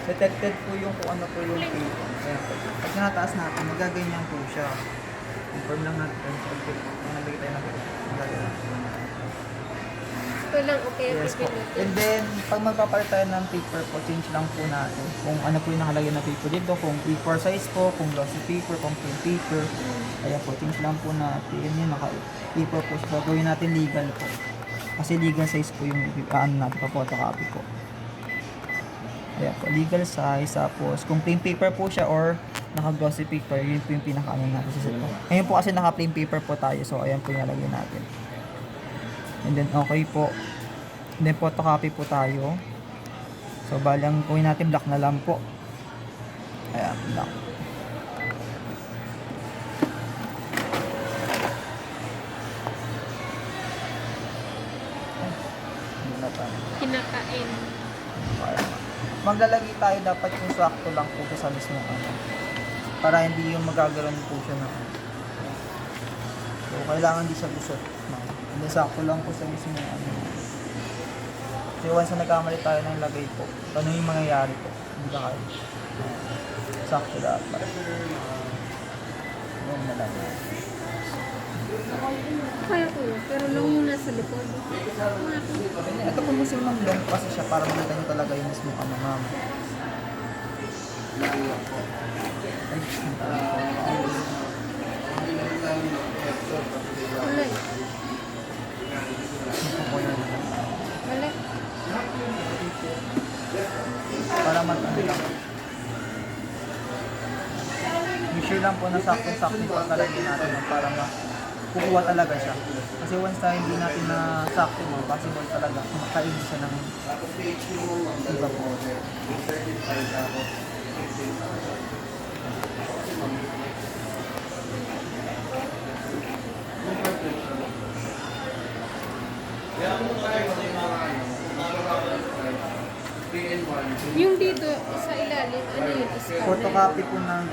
Detected po yung kung ano po yung paper. Ayan po. Pag nataas natin, magaganyan po siya. Confirm lang natin. Kung nalagay tayo ng magaganyan. Ito lang, okay. Yes po. Pipindutin. And then, pag magpapalit tayo ng paper po, change lang po natin kung ano po yung nakalagay na paper dito, kung A4 size po, kung glossy paper, kung plain paper. Ayan po, change lang po natin. Yun, naka-paper po siya. Gawin natin legal po. Kasi legal size po yung natin, pa-photocopy po. Ayan po, legal size. Tapos, kung plain paper po siya or naka-glossy paper, yun po yung pinaka-ano natin sa set po. Ngayon po kasi naka-plain paper po tayo. So, ayan po yung nalagay natin. And then, okay po. And then, photocopy po tayo. So, balang kunin natin black na lang po. Ayan, black. Hindi na tayo. Kinakain. Maglalagay tayo dapat yung sakto lang po sa mismo ano. Para hindi yung magagaroon po siya na. So, kailangan hindi siya gusot. Hindi sakto lang po sa mismo ano. Kasi once na nagkamali tayo ng lagay po, ano yung mangyayari po? Hindi ka kayo. Sakto dapat. Yung nalagay. Kaya ko yun, pero long yung nasa likod. Ito po kasi yung long kasi siya para makita nyo talaga yung mismo ano ma'am. Wala eh. Ito po yun. Wala. Para matanda lang. Make sure lang po na sakto-sakto po ang talagyan natin para kukuha talaga siya. Kasi once na hindi natin na sakto mo, possible talaga kumakain siya ng iba po. Yung dito, sa ilalim, ano yun? Scarlet. Photocopy po ng